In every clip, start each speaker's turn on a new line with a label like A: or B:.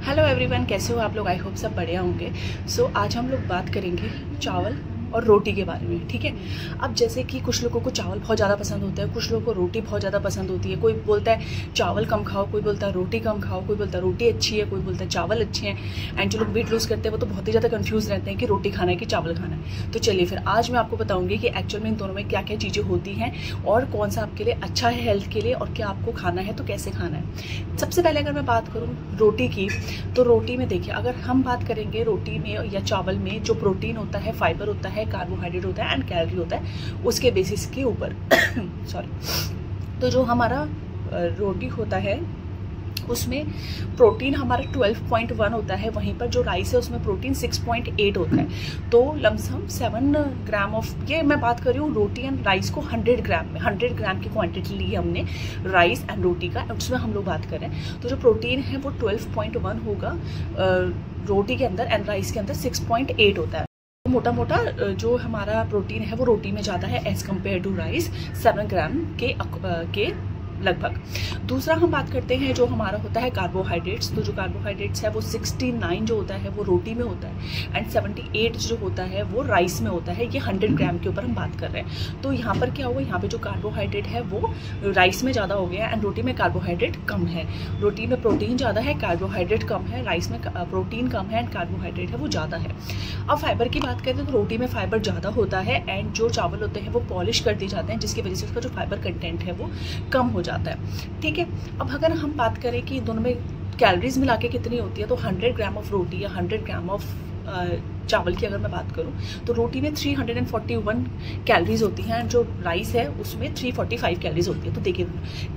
A: Hello everyone, कैसे हो आप लोग? आई होप सब बढ़िया होंगे। आज हम लोग बात करेंगे चावल और रोटी के बारे में, ठीक है। अब जैसे कि कुछ लोगों को चावल बहुत ज़्यादा पसंद होता है, कुछ लोगों को रोटी बहुत ज़्यादा पसंद होती है। कोई बोलता है चावल कम खाओ, कोई बोलता है रोटी कम खाओ, कोई बोलता है रोटी अच्छी है, कोई बोलता है चावल अच्छे हैं। एंड जो लोग वेट लूज़ करते हैं वो तो बहुत ही ज़्यादा कन्फ्यूज़ रहते हैं कि रोटी खाना है कि चावल खाना है। तो चलिए फिर आज मैं आपको बताऊँगी कि एक्चुअल में इन दोनों में क्या क्या चीज़ें होती हैं और कौन सा आपके लिए अच्छा है हेल्थ के लिए, और क्या आपको खाना है तो कैसे खाना है। सबसे पहले अगर मैं बात करूँ रोटी की, तो रोटी में देखिए, अगर हम बात करेंगे रोटी में या चावल में, जो प्रोटीन होता है, फाइबर होता है, कार्बोहाइड्रेट होता है एंड कैलोरी होता है, उसके बेसिस के ऊपर सॉरी। तो जो हमारा रोटी होता है उसमें प्रोटीन हमारा 12.1 होता है, वहीं पर जो राइस है उसमें प्रोटीन 6.8 होता है। तो लमसम 7 ग्राम ऑफ, ये मैं बात कर रही हूँ रोटी एंड राइस को 100 ग्राम में, 100 ग्राम की क्वांटिटी ली हमने राइस एंड रोटी का, उसमें हम लोग बात कर रहे हैं। तो जो प्रोटीन है वो 12.1 होगा रोटी के अंदर, एंड राइस के अंदर 6.8 होता है। मोटा मोटा जो हमारा प्रोटीन है वो रोटी में ज़्यादा है एज़ कम्पेयर टू राइस, 7 ग्राम के लगभग। दूसरा हम बात करते हैं जो हमारा होता है कार्बोहाइड्रेट्स। तो जो कार्बोहाइड्रेट्स है वो 69 जो होता है वो रोटी में होता है, एंड 78 जो होता है वो राइस में होता है। ये 100 ग्राम के ऊपर हम बात कर रहे हैं। तो यहाँ पर क्या हुआ, यहाँ पे जो कार्बोहाइड्रेट है वो राइस में ज़्यादा हो गया है एंड रोटी में कार्बोहाइड्रेट कम है। रोटी में प्रोटीन ज़्यादा है, कार्बोहाइड्रेट कम है, राइस में प्रोटीन कम है एंड कार्बोहाइड्रेट है वो ज़्यादा है। अब फाइबर की बात करें तो रोटी में फाइबर ज़्यादा होता है, एंड जो चावल होते हैं वो पॉलिश कर दिए जाते हैं, जिसकी वजह से उसका जो फाइबर कंटेंट है वो कम हो जाता है, ठीक है। अब अगर हम बात करें कि दोनों में कैलोरीज मिला के कितनी होती है, तो 100 ग्राम ऑफ रोटी या 100 ग्राम ऑफ चावल की अगर मैं बात करूं तो रोटी में 341 कैलोरीज होती हैं, एंड जो राइस है उसमें 345 कैलोरीज होती है। तो देखिए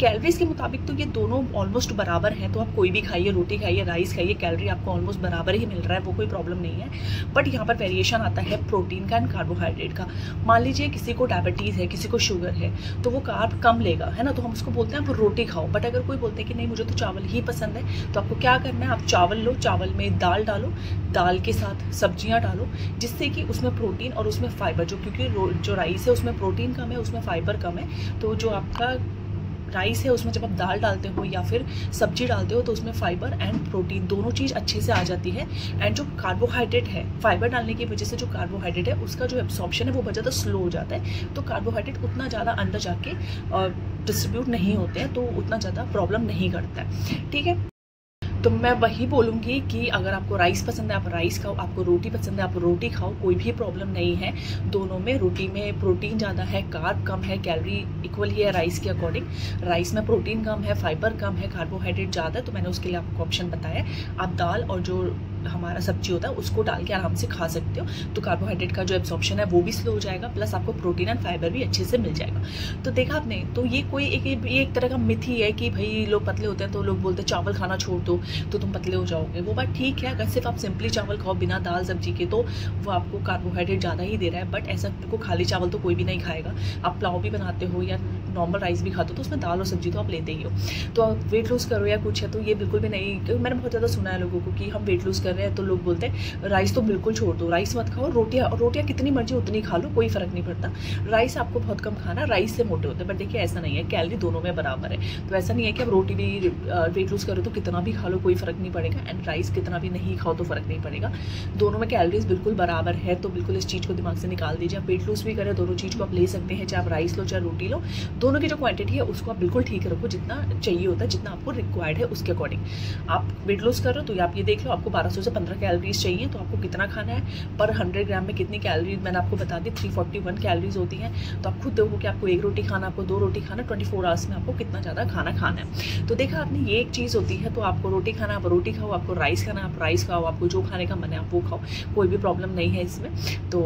A: कैलोरीज के मुताबिक तो ये दोनों ऑलमोस्ट बराबर हैं। तो आप कोई भी खाइए, रोटी खाइए, राइस खाइए, कैलोरी आपको ऑलमोस्ट बराबर ही मिल रहा है, वो कोई प्रॉब्लम नहीं है। बट यहाँ पर वेरिएशन आता है प्रोटीन का एंड कार्बोहाइड्रेट का। मान लीजिए किसी को डायबिटीज़ है, किसी को शुगर है, तो वो कार्ब कम लेगा, है ना, तो हम उसको बोलते हैं आप रोटी खाओ। बट अगर कोई बोलते हैं कि नहीं मुझे तो चावल ही पसंद है, तो आपको क्या करना है, आप चावल लो, चावल में दाल डालो, दाल के साथ सब्जियां डालो, जिससे कि उसमें प्रोटीन और उसमें फाइबर, जो क्योंकि जो राइस है उसमें प्रोटीन कम है, उसमें फाइबर कम है। तो जो आपका राइस है उसमें जब आप दाल डालते हो या फिर सब्जी डालते हो तो उसमें फाइबर एंड प्रोटीन दोनों चीज़ अच्छे से आ जाती है। एंड जो कार्बोहाइड्रेट है, फाइबर डालने की वजह से जो कार्बोहाइड्रेट है उसका जो एब्सॉर्प्शन है वो बहुत ज़्यादा स्लो हो जाता है। तो कार्बोहाइड्रेट उतना ज़्यादा अंदर जाके डिस्ट्रीब्यूट नहीं होते हैं, तो उतना ज़्यादा प्रॉब्लम नहीं करता है, ठीक है। तो मैं वही बोलूँगी कि अगर आपको राइस पसंद है आप राइस खाओ, आपको रोटी पसंद है आप रोटी खाओ, कोई भी प्रॉब्लम नहीं है। दोनों में, रोटी में प्रोटीन ज़्यादा है, कार्ब कम है, कैलोरी इक्वल ही है राइस के अकॉर्डिंग। राइस में प्रोटीन कम है, फाइबर कम है, कार्बोहाइड्रेट ज़्यादा है, तो मैंने उसके लिए आपको ऑप्शन बताया। आप दाल और जो हमारा सब्जी होता है उसको डाल के आराम से खा सकते हो, तो कार्बोहाइड्रेट का जो एब्सॉर्प्शन है वो भी स्लो हो जाएगा, प्लस आपको प्रोटीन एंड फाइबर भी अच्छे से मिल जाएगा। तो देखा आपने, तो ये कोई एक तरह का मिथ ही है कि भाई लोग पतले होते हैं तो लोग बोलते हैं चावल खाना छोड़ दो तो तुम पतले हो जाओगे। वो बात ठीक है, अगर सिर्फ आप सिंपली चावल खाओ बिना दाल सब्जी के, तो वो आपको कार्बोहाइड्रेट ज़्यादा ही दे रहा है। बट ऐसा को खाली चावल तो कोई भी नहीं खाएगा। आप पुलाव भी बनाते हो या नॉर्मल राइस भी खाते हो तो उसमें दाल और सब्जी तो आप लेते ही हो। तो आप वेट लूज़ करो या कुछ है तो ये बिल्कुल भी नहीं, क्योंकि मैंने बहुत ज़्यादा सुना है लोगों को कि हम वेट लूज़ कर रहे हैं तो लोग बोलते हैं राइस तो बिल्कुल छोड़ दो, राइस मत खाओ, रोटियाँ कितनी मर्जी उतनी खा लो, कोई फ़र्क नहीं पड़ता, राइस आपको बहुत कम खाना, राइस से मोटे होते हैं। बट देखिए ऐसा नहीं है, कैलोरी दोनों में बराबर है। तो ऐसा नहीं है कि आप रोटी भी वेट लूज़ करो तो कितना भी खा लो कोई फ़र्क नहीं पड़ेगा, एंड राइस कितना भी नहीं खाओ तो फ़र्क नहीं पड़ेगा। दोनों में कैलोरीज बिल्कुल बराबर है, तो बिल्कुल इस चीज़ को दिमाग से निकाल दीजिए। आप वेट लूज़ भी करें, दोनों चीज़ को आप ले सकते हैं, चाहे आप राइस लो चाहे रोटी लो, दोनों की जो क्वांटिटी है उसको आप बिल्कुल ठीक रखो, जितना चाहिए होता है, जितना आपको रिक्वायर्ड है उसके अकॉर्डिंग। आप वेट लूज़ कर रहे हो तो आप ये देख लो आपको 1200 से 15 कैलोरीज चाहिए, तो आपको कितना खाना है, पर 100 ग्राम में कितनी कैलोरी मैंने आपको बता दी, 341 कैलोरीज होती हैं। तो आप खुद देखो कि आपको 1 रोटी खाना, आपको 2 रोटी खाना, 24 आवर्स में आपको कितना ज़्यादा खाना खाना है। तो देखा आपने, ये एक चीज़ होती है। तो आपको रोटी खाना आप रोटी खाओ, आपको राइस खाना आप राइस खाओ, आपको जो खाने का मन है आप वो खाओ, कोई भी प्रॉब्लम नहीं है इसमें। तो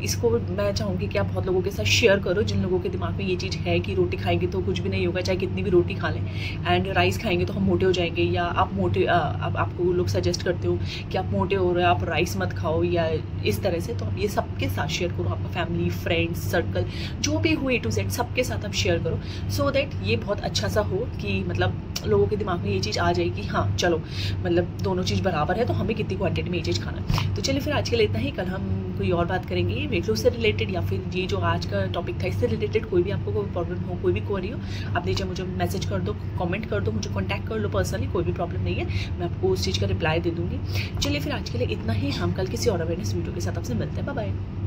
A: इसको मैं चाहूँगी कि आप बहुत लोगों के साथ शेयर करो, जिन लोगों के दिमाग में ये चीज़ है कि रोटी खाएंगे तो कुछ भी नहीं होगा, चाहे कितनी भी रोटी खा लें, एंड राइस खाएंगे तो हम मोटे हो जाएंगे, या आप मोटे आपको लोग सजेस्ट करते हो कि आप मोटे हो रहे हो आप राइस मत खाओ या इस तरह से। तो आप ये सबके साथ शेयर करो, आपका फैमिली, फ्रेंड्स, सर्कल जो भी हो A to Z सबके साथ आप शेयर करो, सो दैट ये बहुत अच्छा सा हो कि मतलब लोगों के दिमाग में ये चीज़ आ जाए कि हाँ चलो मतलब दोनों चीज़ बराबर है, तो हमें कितनी क्वांटिटी में ये चीज़ खाना है। तो चलिए फिर आज के लिए इतना ही, कल हम कोई और बात करेंगे वेट लॉस से रिलेटेड, या फिर ये जो आज का टॉपिक था इससे रिलेटेड कोई भी आपको कोई प्रॉब्लम हो, कोई भी क्वेरी हो, आप नीचे मुझे मैसेज कर दो, कमेंट कर दो, मुझे कॉन्टैक्ट कर लो पर्सनली, कोई भी प्रॉब्लम नहीं है, मैं आपको उस चीज़ का रिप्लाई दे दूँगी। चलिए फिर आज के लिए इतना ही, हम कल किसी और अवेयरनेस वीडियो के साथ आपसे मिलते हैं। Bye bye.